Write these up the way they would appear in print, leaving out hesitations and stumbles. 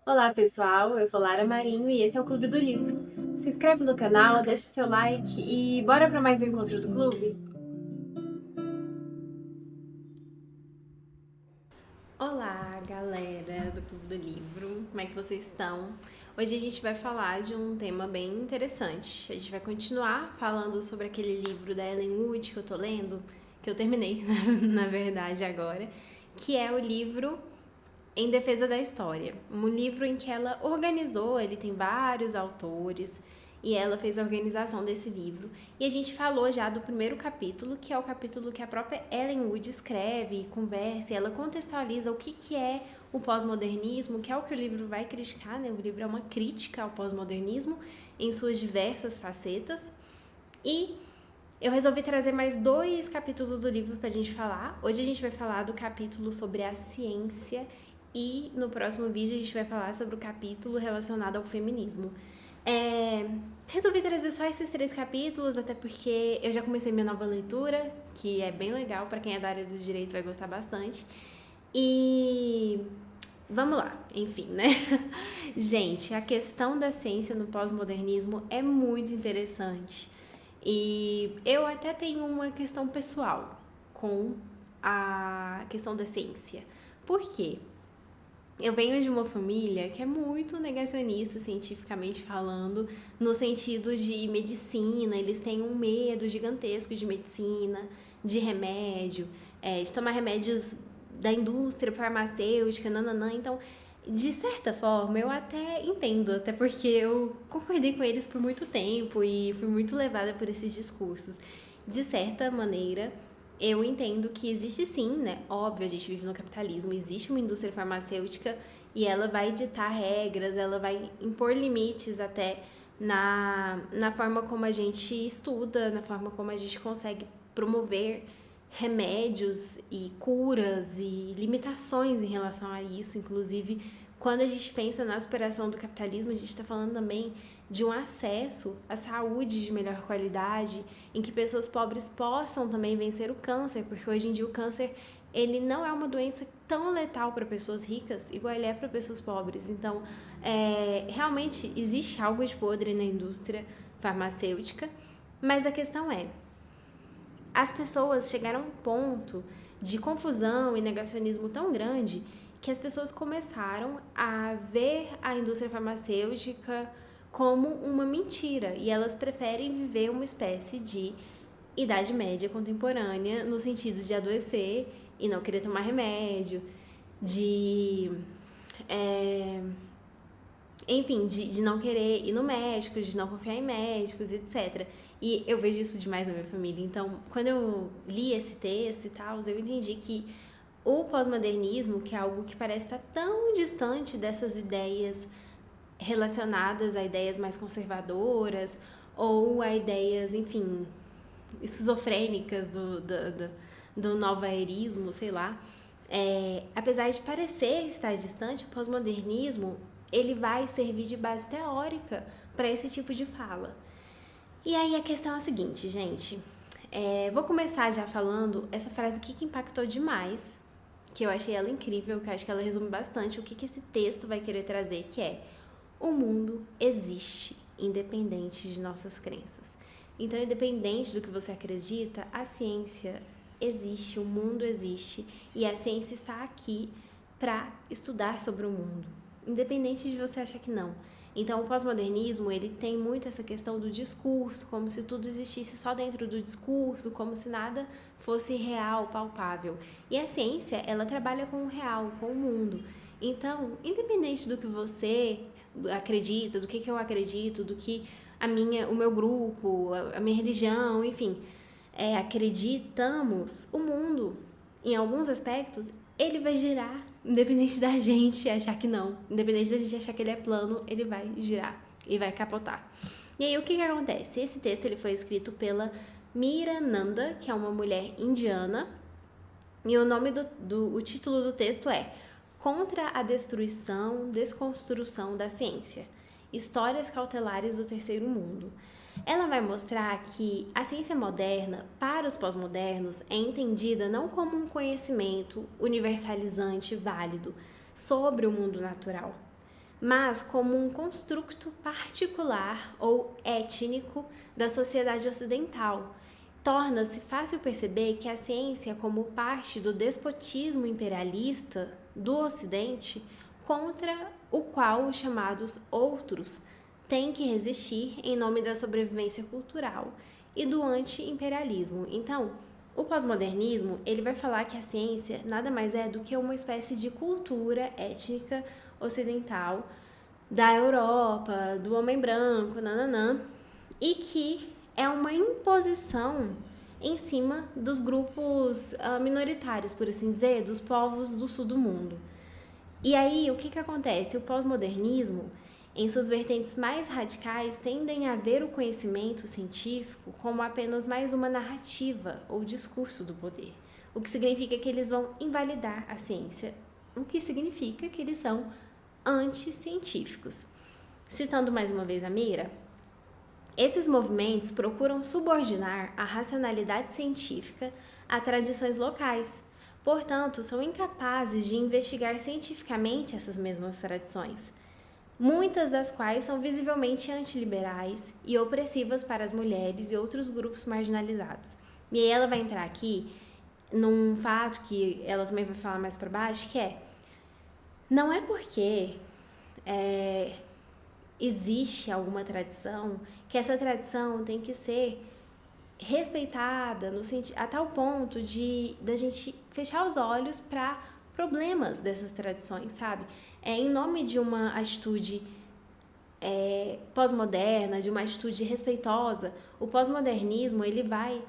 Olá pessoal, eu sou Lara Marinho e esse é o Clube do Livro. Se inscreve no canal, deixa seu like e bora para mais um encontro do clube? Olá galera do Clube do Livro, como é que vocês estão? Hoje a gente vai falar de um tema bem interessante. A gente vai continuar falando sobre aquele livro da Ellen Wood que eu tô lendo, que eu terminei na verdade agora, que é o livro Em Defesa da História, um livro em que ela organizou, ele tem vários autores, e ela fez a organização desse livro. E a gente falou já do primeiro capítulo, que é o capítulo que a própria Ellen Wood escreve, conversa, e ela contextualiza o que é o pós-modernismo, que é o que o livro vai criticar, né? O livro é uma crítica ao pós-modernismo em suas diversas facetas. E eu resolvi trazer mais 2 capítulos do livro pra gente falar. Hoje a gente vai falar do capítulo sobre a ciência e no próximo vídeo a gente vai falar sobre o capítulo relacionado ao feminismo. Resolvi trazer só esses 3 capítulos, até porque eu já comecei minha nova leitura, que é bem legal, pra quem é da área do direito vai gostar bastante. E vamos lá, enfim, né? Gente, a questão da ciência no pós-modernismo é muito interessante. E eu até tenho uma questão pessoal com a questão da ciência. Por quê? Eu venho de uma família que é muito negacionista, cientificamente falando, no sentido de medicina. Eles têm um medo gigantesco de medicina, de remédio, de tomar remédios da indústria farmacêutica, nananã. Então, de certa forma, eu até entendo, até porque eu concordei com eles por muito tempo e fui muito levada por esses discursos. De certa maneira, eu entendo que existe sim, né? Óbvio, a gente vive no capitalismo, existe uma indústria farmacêutica e ela vai ditar regras, ela vai impor limites até na forma como a gente estuda, na forma como a gente consegue promover remédios e curas e limitações em relação a isso. Inclusive, quando a gente pensa na superação do capitalismo, a gente está falando também de um acesso à saúde de melhor qualidade, em que pessoas pobres possam também vencer o câncer, porque hoje em dia o câncer ele não é uma doença tão letal para pessoas ricas igual ele é para pessoas pobres. Então, realmente existe algo de podre na indústria farmacêutica, mas a questão é, as pessoas chegaram a um ponto de confusão e negacionismo tão grande que as pessoas começaram a ver a indústria farmacêutica como uma mentira e elas preferem viver uma espécie de idade média contemporânea no sentido de adoecer e não querer tomar remédio, de é, enfim, de não querer ir no médico, de não confiar em médicos, etc. E eu vejo isso demais na minha família. Então, quando eu li esse texto e tal, eu entendi que o pós-modernismo, que é algo que parece estar tão distante dessas ideias relacionadas a ideias mais conservadoras ou a ideias, enfim, esquizofrênicas do novaerismo, sei lá. Apesar de parecer estar distante, o pós-modernismo ele vai servir de base teórica para esse tipo de fala. E aí a questão é a seguinte, gente. Vou começar já falando essa frase aqui que impactou demais, que eu achei ela incrível, que eu acho que ela resume bastante o que esse texto vai querer trazer, que é: o mundo existe, independente de nossas crenças. Então, independente do que você acredita, a ciência existe, o mundo existe e a ciência está aqui para estudar sobre o mundo, independente de você achar que não. Então, o pós-modernismo, ele tem muito essa questão do discurso, como se tudo existisse só dentro do discurso, como se nada fosse real, palpável. E a ciência, ela trabalha com o real, com o mundo. Então, independente do que você acredita, do que eu acredito, do que o meu grupo, a minha religião, enfim, acreditamos, o mundo, em alguns aspectos, ele vai girar, independente da gente achar que não. Independente da gente achar que ele é plano, ele vai girar e vai capotar. E aí, o que acontece? Esse texto ele foi escrito pela Mira Nanda, que é uma mulher indiana, e o nome o título do texto é Contra a Destruição, Desconstrução da Ciência. Histórias cautelares do terceiro mundo. Ela vai mostrar que a ciência moderna, para os pós-modernos, é entendida não como um conhecimento universalizante válido sobre o mundo natural, mas como um construto particular ou étnico da sociedade ocidental. Torna-se fácil perceber que a ciência, como parte do despotismo imperialista do Ocidente, contra o qual os chamados outros têm que resistir em nome da sobrevivência cultural e do anti-imperialismo. Então, o pós-modernismo, ele vai falar que a ciência nada mais é do que uma espécie de cultura étnica ocidental da Europa, do homem branco, nananã, e que é uma imposição em cima dos grupos minoritários, por assim dizer, dos povos do sul do mundo. E aí, o que acontece? O pós-modernismo, em suas vertentes mais radicais, tendem a ver o conhecimento científico como apenas mais uma narrativa ou discurso do poder, o que significa que eles vão invalidar a ciência, o que significa que eles são anticientíficos. Citando mais uma vez a Mira, esses movimentos procuram subordinar a racionalidade científica a tradições locais. Portanto, são incapazes de investigar cientificamente essas mesmas tradições, muitas das quais são visivelmente antiliberais e opressivas para as mulheres e outros grupos marginalizados. E aí ela vai entrar aqui num fato que ela também vai falar mais para baixo, que não é porque existe alguma tradição que essa tradição tem que ser respeitada no sentido, a tal ponto de da gente fechar os olhos para problemas dessas tradições, sabe? Em nome de uma atitude pós-moderna, de uma atitude respeitosa, o pós-modernismo ele vai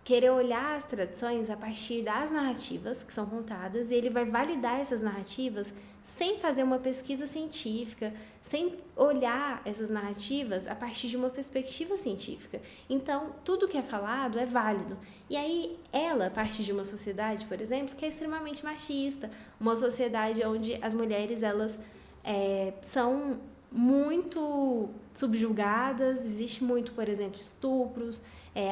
querer olhar as tradições a partir das narrativas que são contadas e ele vai validar essas narrativas sem fazer uma pesquisa científica, sem olhar essas narrativas a partir de uma perspectiva científica. Então, tudo que é falado é válido. E aí, ela parte de uma sociedade, por exemplo, que é extremamente machista, uma sociedade onde as mulheres, elas são muito subjugadas, existe muito, por exemplo, estupros,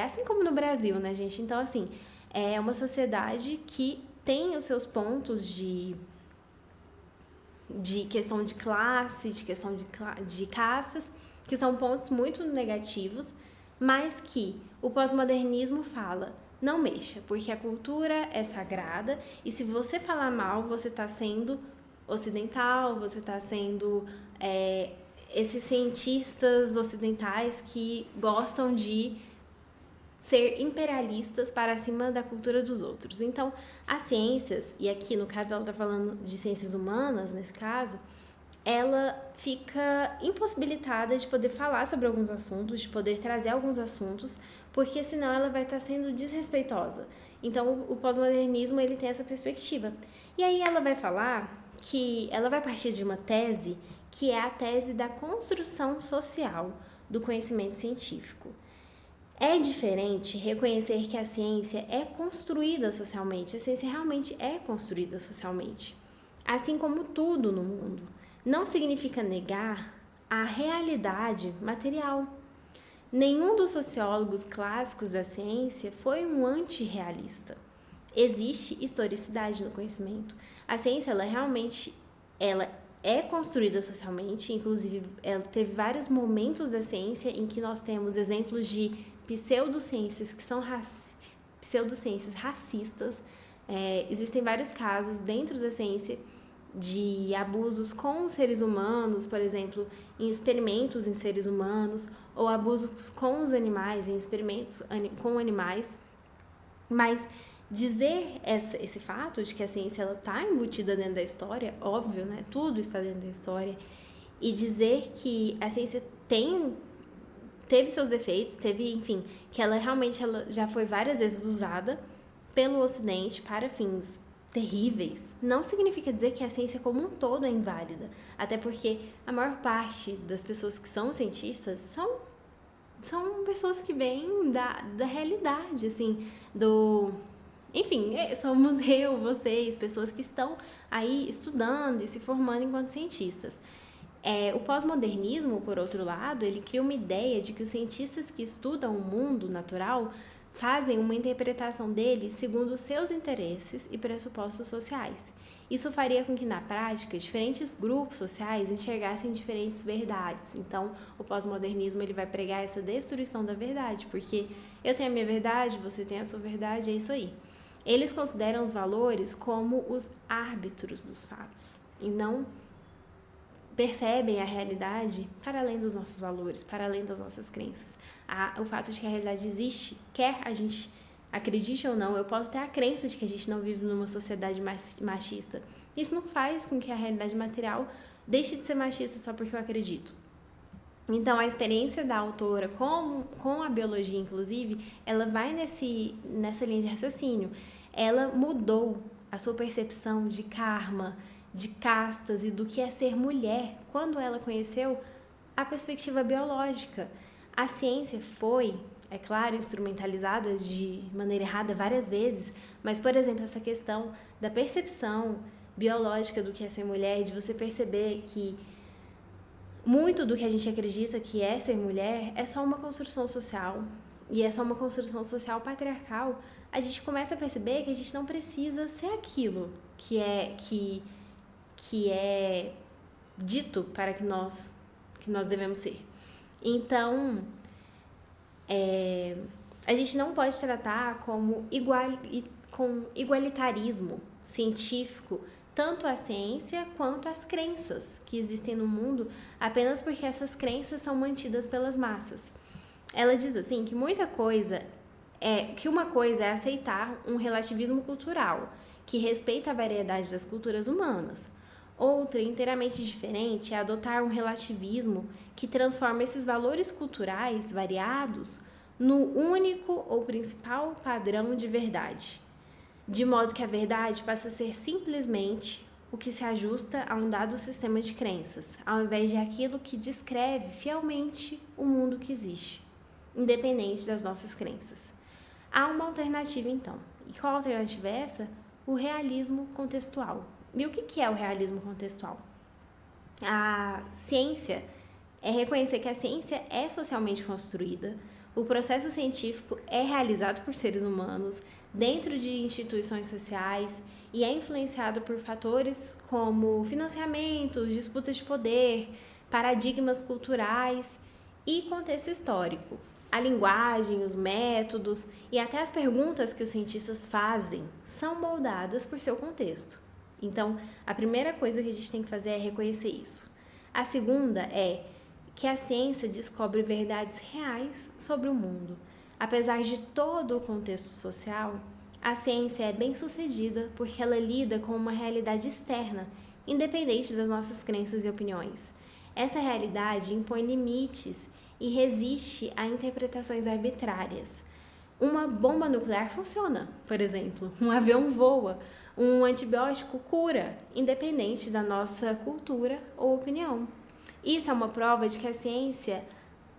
assim como no Brasil, né, gente? Então, assim, é uma sociedade que tem os seus pontos de questão de classe, de questão de castas, que são pontos muito negativos, mas que o pós-modernismo fala, não mexa, porque a cultura é sagrada e se você falar mal, você está sendo ocidental, você está sendo esses cientistas ocidentais que gostam de ser imperialistas para cima da cultura dos outros. Então, as ciências, e aqui no caso ela está falando de ciências humanas, nesse caso, ela fica impossibilitada de poder falar sobre alguns assuntos, de poder trazer alguns assuntos, porque senão ela vai estar sendo desrespeitosa. Então, o pós-modernismo, ele tem essa perspectiva. E aí ela vai falar que ela vai partir de uma tese que é a tese da construção social do conhecimento científico. É diferente reconhecer que a ciência é construída socialmente, a ciência realmente é construída socialmente, assim como tudo no mundo. Não significa negar a realidade material. Nenhum dos sociólogos clássicos da ciência foi um antirrealista. Existe historicidade no conhecimento. A ciência, ela é construída socialmente, inclusive ela teve vários momentos da ciência em que nós temos exemplos de pseudociências que são pseudociências racistas. Existem vários casos dentro da ciência de abusos com os seres humanos, por exemplo, em experimentos em seres humanos, ou abusos com os animais, em experimentos com animais. Mas dizer esse fato de que a ciência está embutida dentro da história, óbvio, né? Tudo está dentro da história, e dizer que a ciência teve seus defeitos, enfim, que ela já foi várias vezes usada pelo Ocidente para fins terríveis, não significa dizer que a ciência como um todo é inválida, até porque a maior parte das pessoas que são cientistas são pessoas que vêm da realidade, assim, enfim, somos vocês, pessoas que estão aí estudando e se formando enquanto cientistas. O pós-modernismo, por outro lado, ele cria uma ideia de que os cientistas que estudam o mundo natural fazem uma interpretação dele segundo os seus interesses e pressupostos sociais. Isso faria com que, na prática, diferentes grupos sociais enxergassem diferentes verdades. Então, o pós-modernismo ele vai pregar essa destruição da verdade, porque eu tenho a minha verdade, você tem a sua verdade, é isso aí. Eles consideram os valores como os árbitros dos fatos e não percebem a realidade para além dos nossos valores, para além das nossas crenças. O fato de que a realidade existe, quer a gente acredite ou não, eu posso ter a crença de que a gente não vive numa sociedade machista. Isso não faz com que a realidade material deixe de ser machista só porque eu acredito. Então, a experiência da autora com a biologia, inclusive, ela vai nessa linha de raciocínio. Ela mudou a sua percepção de karma, de castas e do que é ser mulher quando ela conheceu a perspectiva biológica. A ciência foi, é claro, instrumentalizada de maneira errada várias vezes, mas, por exemplo, essa questão da percepção biológica do que é ser mulher, de você perceber que muito do que a gente acredita que é ser mulher é só uma construção social, e é só uma construção social patriarcal, a gente começa a perceber que a gente não precisa ser aquilo que é dito para que nós devemos ser. Então, a gente não pode tratar com igualitarismo científico tanto a ciência quanto as crenças que existem no mundo apenas porque essas crenças são mantidas pelas massas. Ela diz assim que uma coisa é aceitar um relativismo cultural que respeita a variedade das culturas humanas. Outra, inteiramente diferente, é adotar um relativismo que transforma esses valores culturais variados no único ou principal padrão de verdade, de modo que a verdade passa a ser simplesmente o que se ajusta a um dado sistema de crenças, ao invés de aquilo que descreve fielmente o mundo que existe, independente das nossas crenças. Há uma alternativa, então. E qual alternativa é essa? O realismo contextual. E o que é o realismo contextual? A ciência é reconhecer que a ciência é socialmente construída, o processo científico é realizado por seres humanos dentro de instituições sociais e é influenciado por fatores como financiamento, disputas de poder, paradigmas culturais e contexto histórico. A linguagem, os métodos e até as perguntas que os cientistas fazem são moldadas por seu contexto. Então, a primeira coisa que a gente tem que fazer é reconhecer isso. A segunda é que a ciência descobre verdades reais sobre o mundo. Apesar de todo o contexto social, a ciência é bem-sucedida porque ela lida com uma realidade externa, independente das nossas crenças e opiniões. Essa realidade impõe limites e resiste a interpretações arbitrárias. Uma bomba nuclear funciona, por exemplo, um avião voa, um antibiótico cura, independente da nossa cultura ou opinião. Isso é uma prova de que a ciência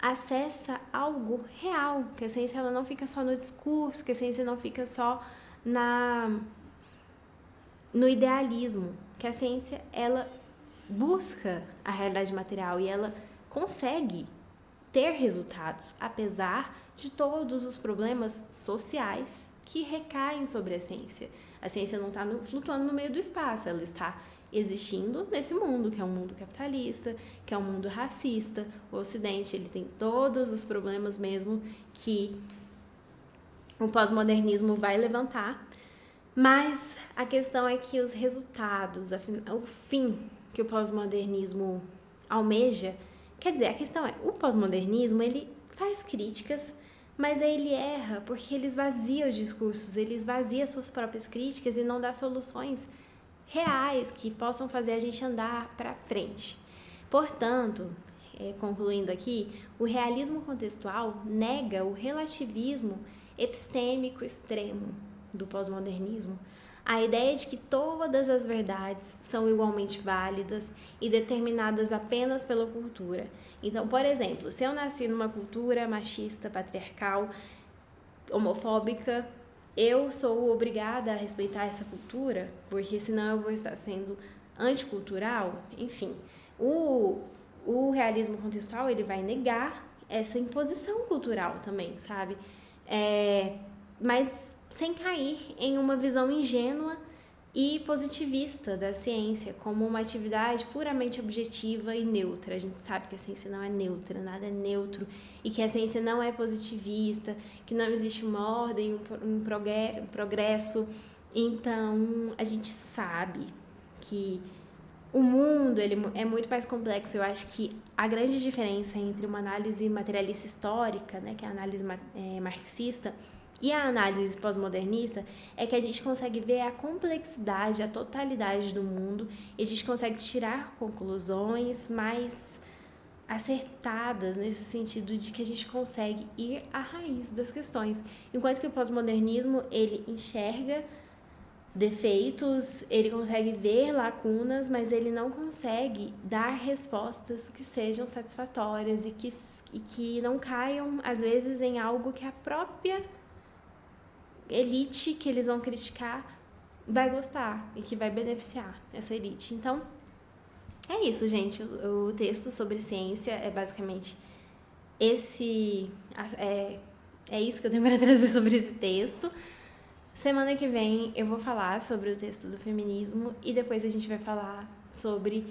acessa algo real, que a ciência ela não fica só no discurso, que a ciência não fica só no idealismo, que a ciência ela busca a realidade material e ela consegue ter resultados, apesar de todos os problemas sociais que recaem sobre a ciência. A ciência não está flutuando no meio do espaço, ela está existindo nesse mundo, que é um mundo capitalista, que é um mundo racista. O Ocidente ele tem todos os problemas mesmo que o pós-modernismo vai levantar, mas a questão é que os resultados, o fim que o pós-modernismo almeja, quer dizer, a questão é, o pós-modernismo ele faz críticas, mas ele erra porque ele esvazia os discursos, ele esvazia suas próprias críticas e não dá soluções reais que possam fazer a gente andar para frente. Portanto, concluindo aqui, o realismo contextual nega o relativismo epistêmico extremo do pós-modernismo, a ideia de que todas as verdades são igualmente válidas e determinadas apenas pela cultura. Então, por exemplo, se eu nasci numa cultura machista, patriarcal, homofóbica, eu sou obrigada a respeitar essa cultura, porque senão eu vou estar sendo anticultural. Enfim, o realismo contextual ele vai negar essa imposição cultural também, sabe? Mas sem cair em uma visão ingênua e positivista da ciência, como uma atividade puramente objetiva e neutra. A gente sabe que a ciência não é neutra, nada é neutro, e que a ciência não é positivista, que não existe uma ordem, um progresso. Então, a gente sabe que o mundo ele é muito mais complexo. Eu acho que a grande diferença entre uma análise materialista histórica, né, que é a análise marxista, e a análise pós-modernista é que a gente consegue ver a complexidade, a totalidade do mundo, e a gente consegue tirar conclusões mais acertadas nesse sentido de que a gente consegue ir à raiz das questões. Enquanto que o pós-modernismo, ele enxerga defeitos, ele consegue ver lacunas, mas ele não consegue dar respostas que sejam satisfatórias e que não caiam, às vezes, em algo que a própria elite que eles vão criticar vai gostar e que vai beneficiar essa elite. Então, é isso, gente. O texto sobre ciência é basicamente esse... É isso que eu tenho para trazer sobre esse texto. Semana que vem eu vou falar sobre o texto do feminismo e depois a gente vai falar sobre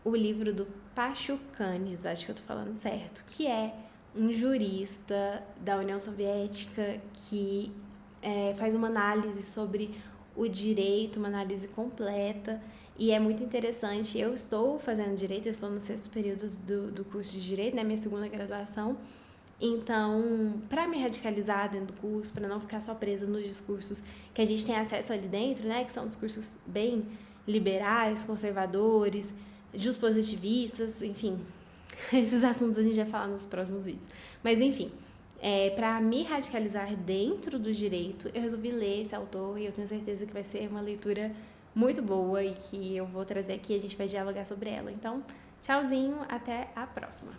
o livro do Pachucanes, acho que eu tô falando certo, que é um jurista da União Soviética que faz uma análise sobre o direito, uma análise completa, e é muito interessante. Eu estou fazendo direito, eu estou no 6º período do curso de direito, né, minha 2ª graduação. Então, para me radicalizar dentro do curso, para não ficar só presa nos discursos que a gente tem acesso ali dentro, né, que são discursos bem liberais, conservadores, positivistas, enfim, esses assuntos a gente vai falar nos próximos vídeos. Mas, enfim, para me radicalizar dentro do direito, eu resolvi ler esse autor e eu tenho certeza que vai ser uma leitura muito boa e que eu vou trazer aqui e a gente vai dialogar sobre ela. Então, tchauzinho, até a próxima!